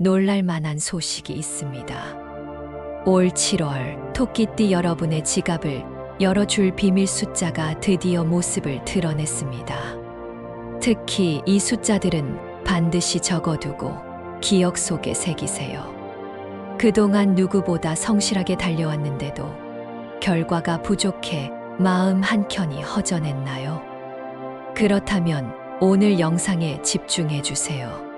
놀랄만한 소식이 있습니다. 올 7월 토끼띠 여러분의 지갑을 열어줄 비밀 숫자가 드디어 모습을 드러냈습니다. 특히 이 숫자들은 반드시 적어두고 기억 속에 새기세요. 그동안 누구보다 성실하게 달려왔는데도 결과가 부족해 마음 한켠이 허전했나요? 그렇다면 오늘 영상에 집중해 주세요.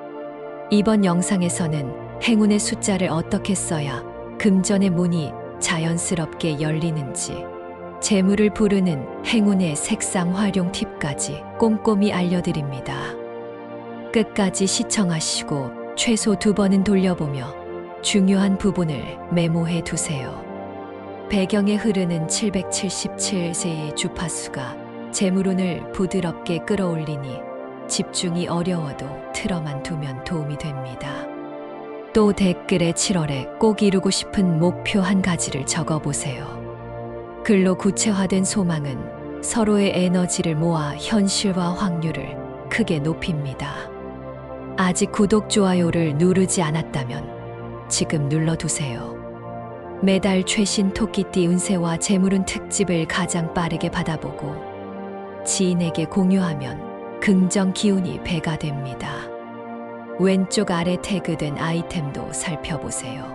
이번 영상에서는 행운의 숫자를 어떻게 써야 금전의 문이 자연스럽게 열리는지, 재물을 부르는 행운의 색상 활용 팁까지 꼼꼼히 알려드립니다. 끝까지 시청하시고 최소 2번은 돌려보며 중요한 부분을 메모해 두세요. 배경에 흐르는 777세의 주파수가 재물운을 부드럽게 끌어올리니 집중이 어려워도 틀어만 두면 도움이 됩니다. 또 댓글에 7월에 꼭 이루고 싶은 목표 한 가지를 적어보세요. 글로 구체화된 소망은 서로의 에너지를 모아 현실화 확률을 크게 높입니다. 아직 구독, 좋아요를 누르지 않았다면 지금 눌러두세요. 매달 최신 토끼띠 운세와 재물운 특집을 가장 빠르게 받아보고 지인에게 공유하면 긍정 기운이 배가 됩니다. 왼쪽 아래 태그된 아이템도 살펴보세요.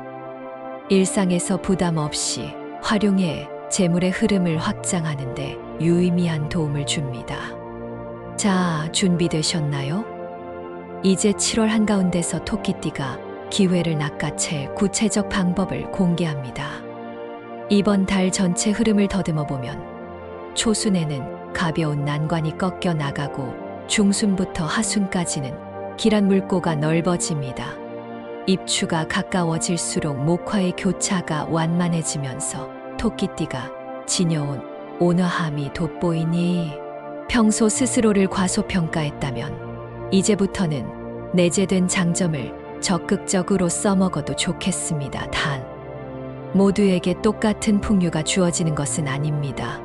일상에서 부담 없이 활용해 재물의 흐름을 확장하는 데 유의미한 도움을 줍니다. 자, 준비되셨나요? 이제 7월 한가운데서 토끼띠가 기회를 낚아챌 구체적 방법을 공개합니다. 이번 달 전체 흐름을 더듬어 보면 초순에는 가벼운 난관이 꺾여 나가고 중순부터 하순까지는 길한 물꼬가 넓어집니다. 입추가 가까워질수록 목화의 교차가 완만해지면서 토끼띠가 지녀온 온화함이 돋보이니 평소 스스로를 과소평가했다면 이제부터는 내재된 장점을 적극적으로 써먹어도 좋겠습니다. 단, 모두에게 똑같은 풍류가 주어지는 것은 아닙니다.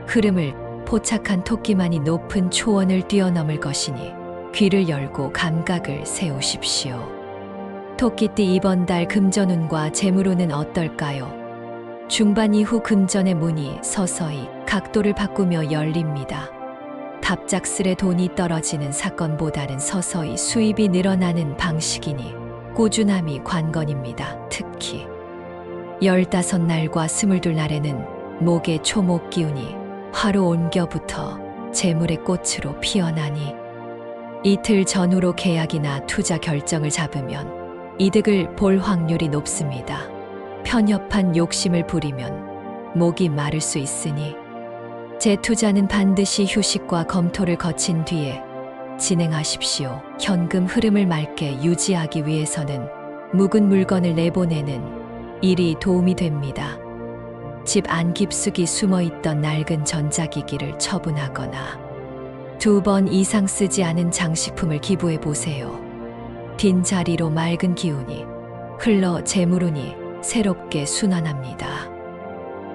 흐름을 포착한 토끼만이 높은 초원을 뛰어넘을 것이니 귀를 열고 감각을 세우십시오. 토끼띠 이번 달 금전운과 재물운은 어떨까요? 중반 이후 금전의 문이 서서히 각도를 바꾸며 열립니다. 갑작스레 돈이 떨어지는 사건보다는 서서히 수입이 늘어나는 방식이니 꾸준함이 관건입니다. 특히 15날과 22날에는 목의 초목 기운이 화로 옮겨붙어 재물의 꽃으로 피어나니 이틀 전후로 계약이나 투자 결정을 잡으면 이득을 볼 확률이 높습니다. 편협한 욕심을 부리면 목이 마를 수 있으니 재투자는 반드시 휴식과 검토를 거친 뒤에 진행하십시오. 현금 흐름을 맑게 유지하기 위해서는 묵은 물건을 내보내는 일이 도움이 됩니다. 집 안 깊숙이 숨어있던 낡은 전자기기를 처분하거나 2번 이상 쓰지 않은 장식품을 기부해 보세요. 빈자리로 맑은 기운이 흘러 재물운이 새롭게 순환합니다.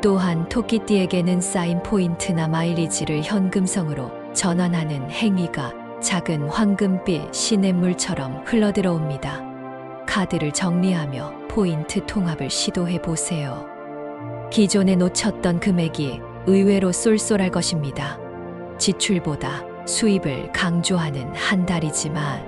또한 토끼띠에게는 쌓인 포인트나 마일리지를 현금성으로 전환하는 행위가 작은 황금빛 시냇물처럼 흘러들어옵니다. 카드를 정리하며 포인트 통합을 시도해 보세요. 기존에 놓쳤던 금액이 의외로 쏠쏠할 것입니다. 지출보다 수입을 강조하는 한 달이지만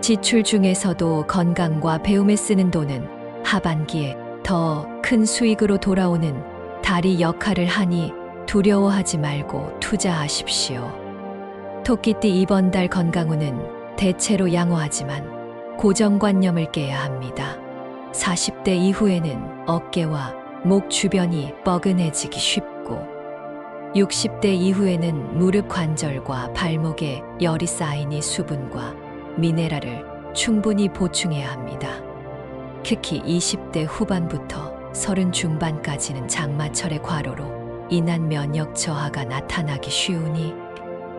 지출 중에서도 건강과 배움에 쓰는 돈은 하반기에 더 큰 수익으로 돌아오는 달이 역할을 하니 두려워하지 말고 투자하십시오. 토끼띠 이번 달 건강운은 대체로 양호하지만 고정관념을 깨야 합니다. 40대 이후에는 어깨와 목 주변이 뻐근해지기 쉽고 60대 이후에는 무릎 관절과 발목에 열이 쌓이니 수분과 미네랄을 충분히 보충해야 합니다. 특히 20대 후반부터 30 중반까지는 장마철의 과로로 인한 면역 저하가 나타나기 쉬우니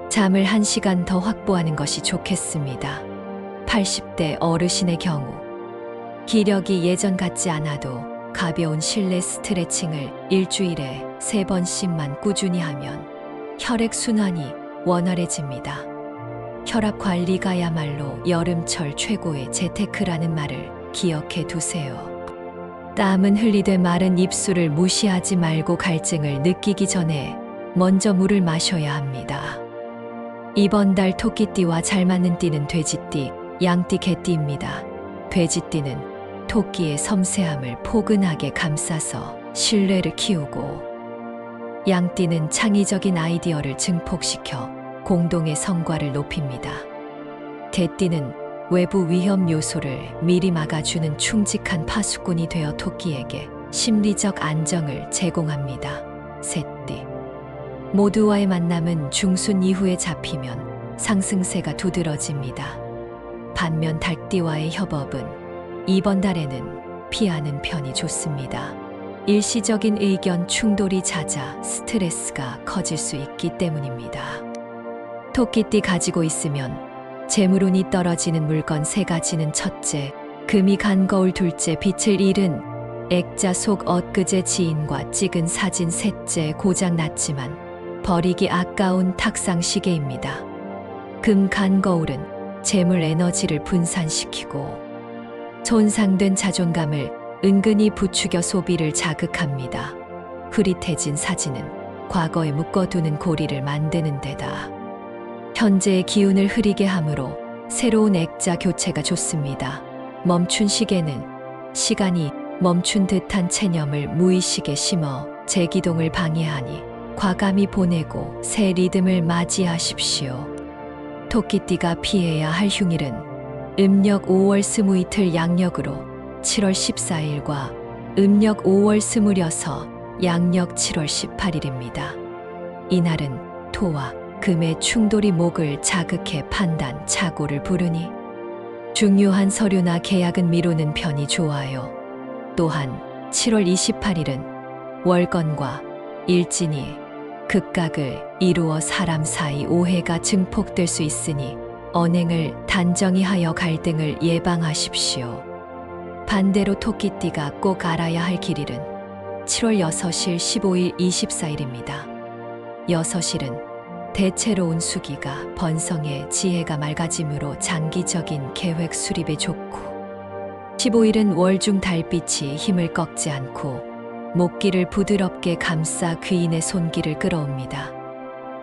잠을 1시간 더 확보하는 것이 좋겠습니다. 80대 어르신의 경우 기력이 예전 같지 않아도 가벼운 실내 스트레칭을 일주일에 3번씩만 꾸준히 하면 혈액순환이 원활해집니다. 혈압 관리가야말로 여름철 최고의 재테크라는 말을 기억해 두세요. 땀은 흘리되 마른 입술을 무시하지 말고 갈증을 느끼기 전에 먼저 물을 마셔야 합니다. 이번 달 토끼띠와 잘 맞는 띠는 돼지띠, 양띠, 개띠입니다. 돼지띠는 토끼의 섬세함을 포근하게 감싸서 신뢰를 키우고, 양띠는 창의적인 아이디어를 증폭시켜 공동의 성과를 높입니다. 개띠는 외부 위험 요소를 미리 막아주는 충직한 파수꾼이 되어 토끼에게 심리적 안정을 제공합니다. 새띠. 모두와의 만남은 중순 이후에 잡히면 상승세가 두드러집니다. 반면 닭띠와의 협업은 이번 달에는 피하는 편이 좋습니다. 일시적인 의견 충돌이 잦아 스트레스가 커질 수 있기 때문입니다. 토끼띠 가지고 있으면 재물운이 떨어지는 물건 3가지는 첫째, 금이 간 거울, 둘째, 빛을 잃은 액자 속 엊그제 지인과 찍은 사진, 셋째, 고장 났지만 버리기 아까운 탁상 시계입니다. 금 간 거울은 재물 에너지를 분산시키고 손상된 자존감을 은근히 부추겨 소비를 자극합니다. 흐릿해진 사진은 과거에 묶어두는 고리를 만드는 데다 현재의 기운을 흐리게 하므로 새로운 액자 교체가 좋습니다. 멈춘 시계는 시간이 멈춘 듯한 체념을 무의식에 심어 재기동을 방해하니 과감히 보내고 새 리듬을 맞이하십시오. 토끼띠가 피해야 할 흉일은 음력 5월 20이틀 양력으로 7월 14일과 음력 5월 26, 양력 7월 18일입니다. 이날은 토와 금의 충돌이 목을 자극해 판단, 착오를 부르니 중요한 서류나 계약은 미루는 편이 좋아요. 또한 7월 28일은 월건과 일진이 극각을 이루어 사람 사이 오해가 증폭될 수 있으니 언행을 단정히 하여 갈등을 예방하십시오. 반대로 토끼띠가 꼭 알아야 할 길일은 7월 6일, 15일, 24일입니다. 6일은 대체로운 수기가 번성해 지혜가 맑아짐으로 장기적인 계획 수립에 좋고, 15일은 월중 달빛이 힘을 꺾지 않고 목기를 부드럽게 감싸 귀인의 손길을 끌어옵니다.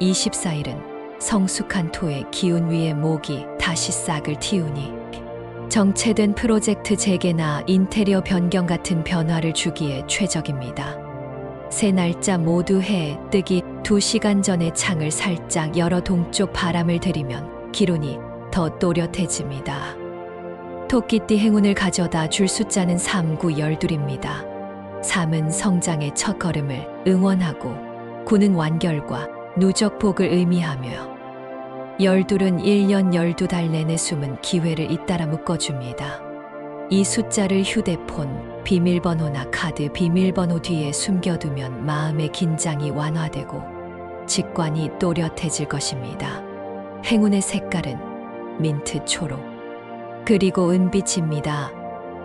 24일은 성숙한 토의 기운 위에 목이 다시 싹을 틔우니 정체된 프로젝트 재개나 인테리어 변경 같은 변화를 주기에 최적입니다. 세 날짜 모두 해 뜨기 2시간 전에 창을 살짝 열어 동쪽 바람을 들이면 기운이 더 또렷해집니다. 토끼띠 행운을 가져다 줄 숫자는 3, 9, 12입니다. 3은 성장의 첫걸음을 응원하고 9는 완결과 누적 복을 의미하며 12은 1년 12달 내내 숨은 기회를 잇따라 묶어줍니다. 이 숫자를 휴대폰 비밀번호나 카드 비밀번호 뒤에 숨겨두면 마음의 긴장이 완화되고 직관이 또렷해질 것입니다. 행운의 색깔은 민트 초록, 그리고 은빛입니다.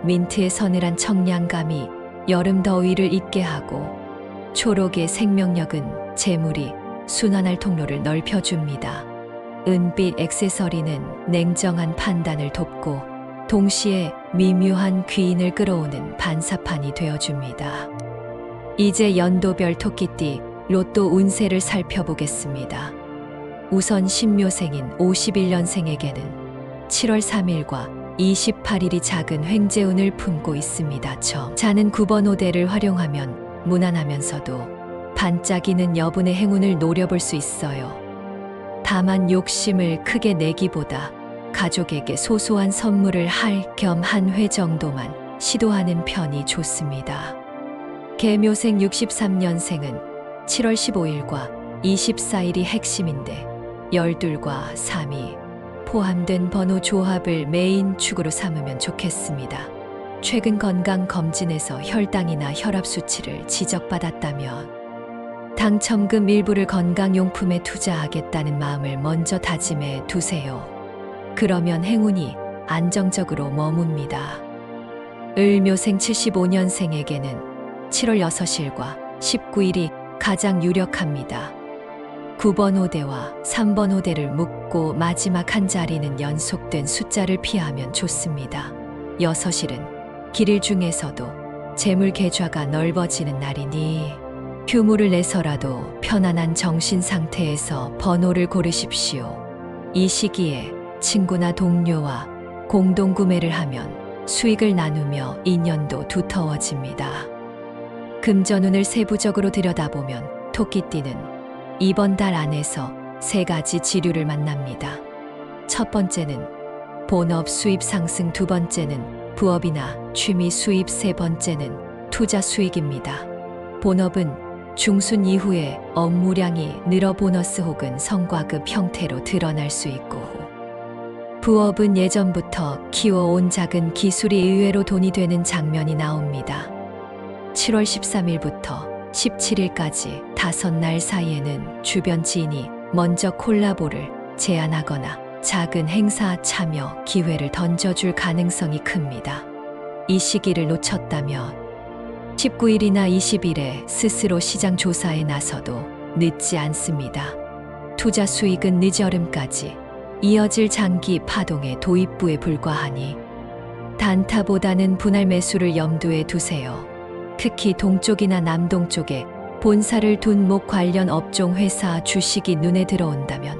민트의 서늘한 청량감이 여름 더위를 잊게 하고 초록의 생명력은 재물이 순환할 통로를 넓혀줍니다. 은빛 액세서리는 냉정한 판단을 돕고 동시에 미묘한 귀인을 끌어오는 반사판이 되어줍니다. 이제 연도별 토끼띠 로또 운세를 살펴보겠습니다. 우선 신묘생인 51년생에게는 7월 3일과 28일이 작은 횡재운을 품고 있습니다. 자는 9번 호대를 활용하면 무난하면서도 반짝이는 여분의 행운을 노려볼 수 있어요. 다만 욕심을 크게 내기보다 가족에게 소소한 선물을 할 겸 한 회 정도만 시도하는 편이 좋습니다. 개묘생 63년생은 7월 15일과 24일이 핵심인데 12과 3이 포함된 번호 조합을 메인 축으로 삼으면 좋겠습니다. 최근 건강 검진에서 혈당이나 혈압 수치를 지적받았다면 당첨금 일부를 건강용품에 투자하겠다는 마음을 먼저 다짐해 두세요. 그러면 행운이 안정적으로 머뭅니다. 을묘생 75년생에게는 7월 6일과 19일이 가장 유력합니다. 9번 호대와 3번 호대를 묶고 마지막 한 자리는 연속된 숫자를 피하면 좋습니다. 6일은 길일 중에서도 재물 계좌가 넓어지는 날이니 휴무를 내서라도 편안한 정신 상태에서 번호를 고르십시오. 이 시기에 친구나 동료와 공동 구매를 하면 수익을 나누며 인연도 두터워집니다. 금전운을 세부적으로 들여다보면 토끼띠는 이번 달 안에서 3가지 지류를 만납니다. 첫 번째는 본업 수입 상승, 두 번째는 부업이나 취미 수입, 세 번째는 투자 수익입니다. 본업은 중순 이후에 업무량이 늘어 보너스 혹은 성과급 형태로 드러날 수 있고, 부업은 예전부터 키워온 작은 기술이 의외로 돈이 되는 장면이 나옵니다. 7월 13일부터 17일까지 5날 사이에는 주변 지인이 먼저 콜라보를 제안하거나 작은 행사 참여 기회를 던져줄 가능성이 큽니다. 이 시기를 놓쳤다면 19일이나 20일에 스스로 시장 조사에 나서도 늦지 않습니다. 투자 수익은 늦여름까지 이어질 장기 파동의 도입부에 불과하니 단타보다는 분할 매수를 염두에 두세요. 특히 동쪽이나 남동쪽에 본사를 둔 목 관련 업종 회사 주식이 눈에 들어온다면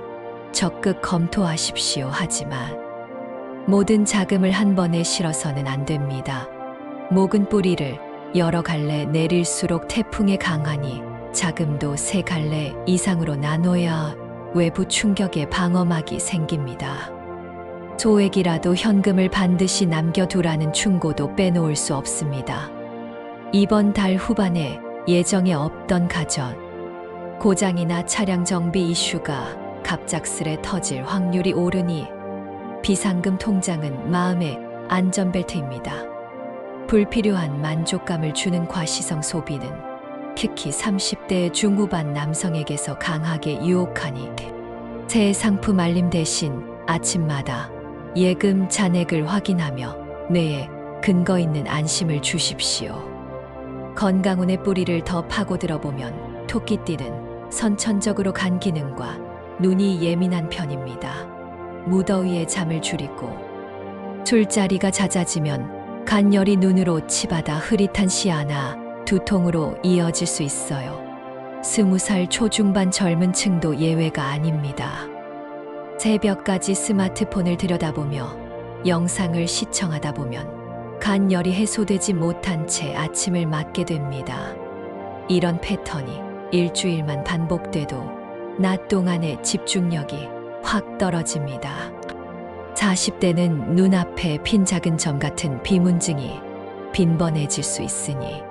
적극 검토하십시오. 하지만 모든 자금을 한 번에 실어서는 안 됩니다. 목은 뿌리를 여러 갈래 내릴수록 태풍에 강하니 자금도 3갈래 이상으로 나눠야 외부 충격에 방어막이 생깁니다. 소액이라도 현금을 반드시 남겨두라는 충고도 빼놓을 수 없습니다. 이번 달 후반에 예정에 없던 가전, 고장이나 차량 정비 이슈가 갑작스레 터질 확률이 오르니 비상금 통장은 마음의 안전벨트입니다. 불필요한 만족감을 주는 과시성 소비는 특히 30대 중후반 남성에게서 강하게 유혹하니 새 상품 알림 대신 아침마다 예금 잔액을 확인하며 뇌에 근거 있는 안심을 주십시오. 건강운의 뿌리를 더 파고들어보면 토끼띠는 선천적으로 간 기능과 눈이 예민한 편입니다. 무더위에 잠을 줄이고 술자리가 잦아지면 간열이 눈으로 치받아 흐릿한 시야나 두통으로 이어질 수 있어요. 20살 초중반 젊은 층도 예외가 아닙니다. 새벽까지 스마트폰을 들여다보며 영상을 시청하다 보면 간열이 해소되지 못한 채 아침을 맞게 됩니다. 이런 패턴이 일주일만 반복돼도 낮 동안의 집중력이 확 떨어집니다. 40대는 눈앞에 핀 작은 점 같은 비문증이 빈번해질 수 있으니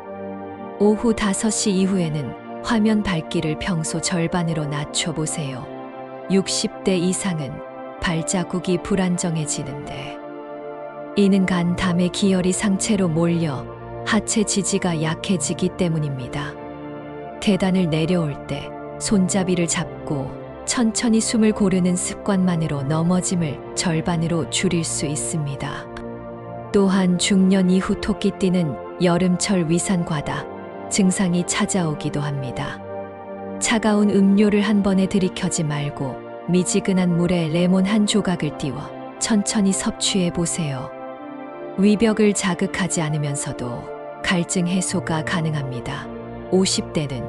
오후 5시 이후에는 화면 밝기를 평소 절반으로 낮춰보세요. 60대 이상은 발자국이 불안정해지는데 이는 간 담의 기혈이 상체로 몰려 하체 지지가 약해지기 때문입니다. 계단을 내려올 때 손잡이를 잡고 천천히 숨을 고르는 습관만으로 넘어짐을 절반으로 줄일 수 있습니다. 또한 중년 이후 토끼띠는 여름철 위산과다 증상이 찾아오기도 합니다. 차가운 음료를 한 번에 들이켜지 말고 미지근한 물에 레몬 한 조각을 띄워 천천히 섭취해 보세요. 위벽을 자극하지 않으면서도 갈증 해소가 가능합니다. 50대는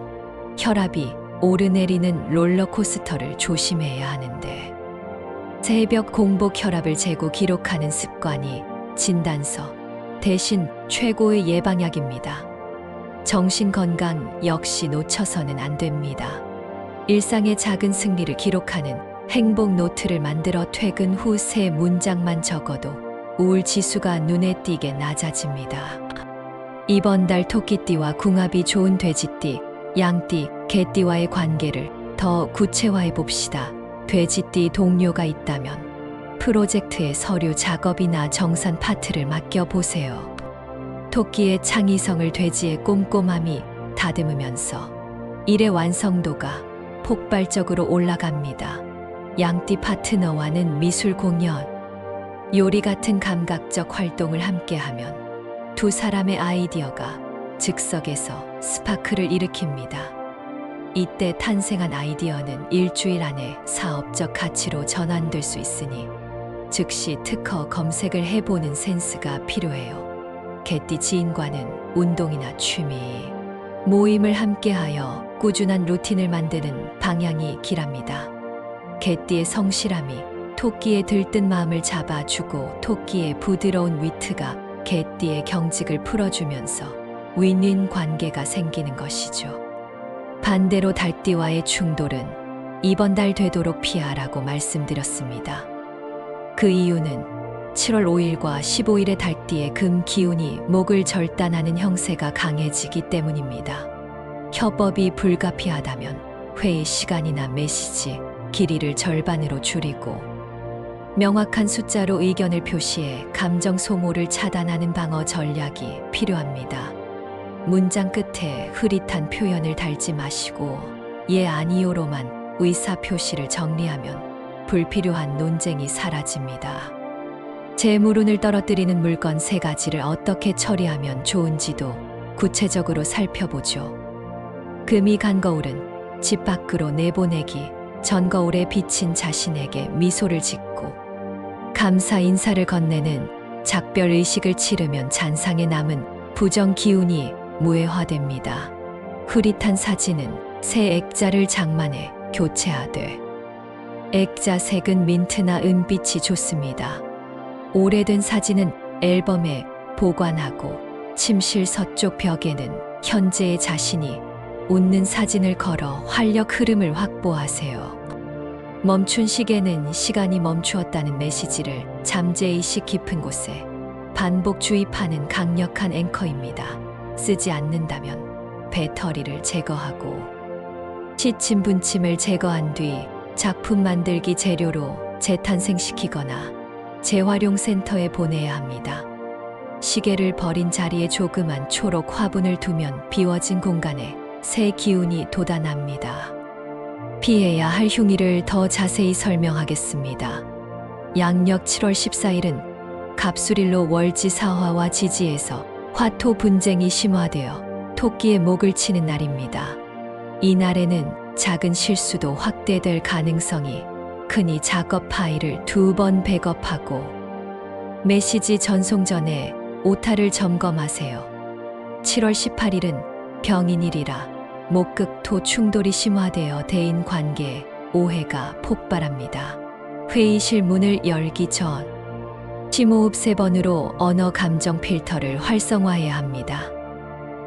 혈압이 오르내리는 롤러코스터를 조심해야 하는데 새벽 공복 혈압을 재고 기록하는 습관이 진단서 대신 최고의 예방약입니다. 정신건강 역시 놓쳐서는 안 됩니다. 일상의 작은 승리를 기록하는 행복 노트를 만들어 퇴근 후 세 문장만 적어도 우울 지수가 눈에 띄게 낮아집니다. 이번 달 토끼띠와 궁합이 좋은 돼지띠, 양띠, 개띠와의 관계를 더 구체화해 봅시다. 돼지띠 동료가 있다면 프로젝트의 서류 작업이나 정산 파트를 맡겨보세요. 토끼의 창의성을 돼지의 꼼꼼함이 다듬으면서 일의 완성도가 폭발적으로 올라갑니다. 양띠 파트너와는 미술 공연, 요리 같은 감각적 활동을 함께하면 두 사람의 아이디어가 즉석에서 스파크를 일으킵니다. 이때 탄생한 아이디어는 일주일 안에 사업적 가치로 전환될 수 있으니 즉시 특허 검색을 해보는 센스가 필요해요. 개띠 지인과는 운동이나 취미, 모임을 함께하여 꾸준한 루틴을 만드는 방향이 길합니다. 개띠의 성실함이 토끼의 들뜬 마음을 잡아주고 토끼의 부드러운 위트가 개띠의 경직을 풀어주면서 윈윈 관계가 생기는 것이죠. 반대로 달띠와의 충돌은 이번 달 되도록 피하라고 말씀드렸습니다. 그 이유는 7월 5일과 15일의 달띠의 금 기운이 목을 절단하는 형세가 강해지기 때문입니다. 협업이 불가피하다면 회의 시간이나 메시지, 길이를 절반으로 줄이고 명확한 숫자로 의견을 표시해 감정 소모를 차단하는 방어 전략이 필요합니다. 문장 끝에 흐릿한 표현을 달지 마시고 예 아니요로만 의사 표시를 정리하면 불필요한 논쟁이 사라집니다. 재물운을 떨어뜨리는 물건 3가지를 어떻게 처리하면 좋은지도 구체적으로 살펴보죠. 금이 간 거울은 집 밖으로 내보내기, 전 거울에 비친 자신에게 미소를 짓고 감사 인사를 건네는 작별 의식을 치르면 잔상에 남은 부정 기운이 무해화됩니다. 흐릿한 사진은 새 액자를 장만해 교체하되 액자 색은 민트나 은빛이 좋습니다. 오래된 사진은 앨범에 보관하고 침실 서쪽 벽에는 현재의 자신이 웃는 사진을 걸어 활력 흐름을 확보하세요. 멈춘 시계는 시간이 멈추었다는 메시지를 잠재의식 깊은 곳에 반복 주입하는 강력한 앵커입니다. 쓰지 않는다면 배터리를 제거하고 시침 분침을 제거한 뒤 작품 만들기 재료로 재탄생시키거나 재활용 센터에 보내야 합니다. 시계를 버린 자리에 조그만 초록 화분을 두면 비워진 공간에 새 기운이 돋아납니다. 피해야 할 흉의를 더 자세히 설명하겠습니다. 양력 7월 14일은 갑술일로 월지사화와 지지에서 화토 분쟁이 심화되어 토끼의 목을 치는 날입니다. 이 날에는 작은 실수도 확대될 가능성이 크니 작업 파일을 2번 백업하고 메시지 전송 전에 오타를 점검하세요. 7월 18일은 병인일이라 목극토 충돌이 심화되어 대인 관계에 오해가 폭발합니다. 회의실 문을 열기 전 심호흡 3번으로 언어 감정 필터를 활성화해야 합니다.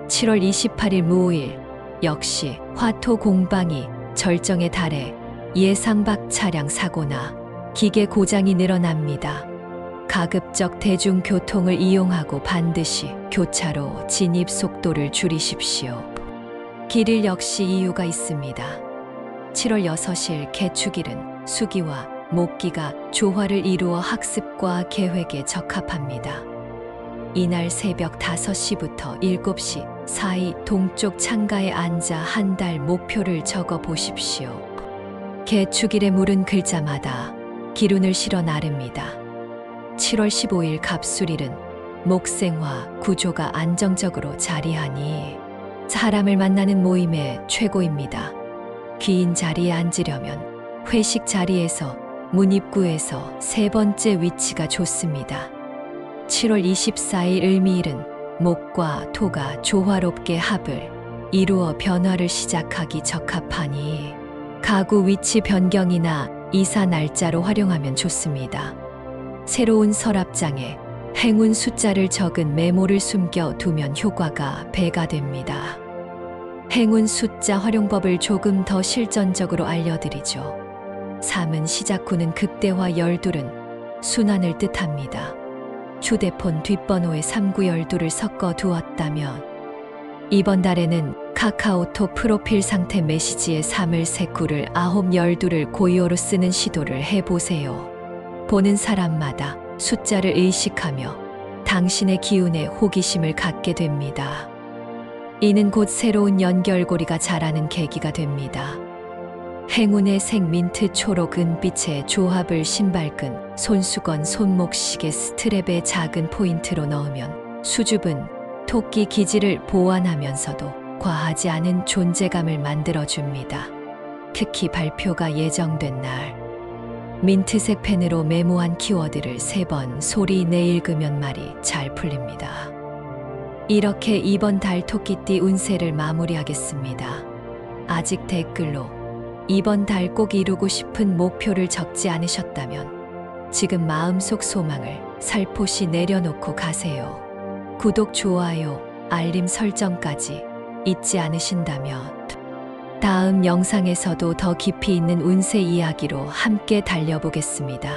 7월 28일 무오일 역시 화토 공방이 절정에 달해 예상 밖 차량 사고나 기계 고장이 늘어납니다. 가급적 대중교통을 이용하고 반드시 교차로 진입 속도를 줄이십시오. 길일 역시 이유가 있습니다. 7월 6일 개축일은 수기와 목기가 조화를 이루어 학습과 계획에 적합합니다. 이날 새벽 5시부터 7시 사이 동쪽 창가에 앉아 한 달 목표를 적어 보십시오. 개축일에 물은 글자마다 기운을 실어 나릅니다. 7월 15일 갑술일은 목생화 구조가 안정적으로 자리하니 사람을 만나는 모임의 최고입니다. 귀인 자리에 앉으려면 회식 자리에서 문 입구에서 3번째 위치가 좋습니다. 7월 24일 을미일은 목과 토가 조화롭게 합을 이루어 변화를 시작하기 적합하니 가구 위치 변경이나 이사 날짜로 활용하면 좋습니다. 새로운 서랍장에 행운 숫자를 적은 메모를 숨겨 두면 효과가 배가 됩니다. 행운 숫자 활용법을 조금 더 실전적으로 알려드리죠. 3은 시작 후는 극대화 12은 순환을 뜻합니다. 휴대폰 뒷번호에 3912를 섞어 두었다면 이번 달에는 카카오톡 프로필 상태 메시지에 3을 39를 912를 고유어로 쓰는 시도를 해보세요. 보는 사람마다 숫자를 의식하며 당신의 기운에 호기심을 갖게 됩니다. 이는 곧 새로운 연결고리가 자라는 계기가 됩니다. 행운의 색 민트 초록 은빛의 조합을 신발끈, 손수건, 손목시계, 스트랩에 작은 포인트로 넣으면 수줍은 토끼 기질을 보완하면서도 과하지 않은 존재감을 만들어줍니다. 특히 발표가 예정된 날, 민트색 펜으로 메모한 키워드를 3번 소리 내 읽으면 말이 잘 풀립니다. 이렇게 이번 달 토끼띠 운세를 마무리하겠습니다. 아직 댓글로 이번 달 꼭 이루고 싶은 목표를 적지 않으셨다면 지금 마음속 소망을 살포시 내려놓고 가세요. 구독, 좋아요, 알림 설정까지 잊지 않으신다면 다음 영상에서도 더 깊이 있는 운세 이야기로 함께 달려보겠습니다.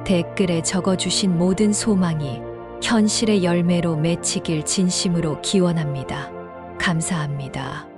댓글에 적어주신 모든 소망이 현실의 열매로 맺히길 진심으로 기원합니다. 감사합니다.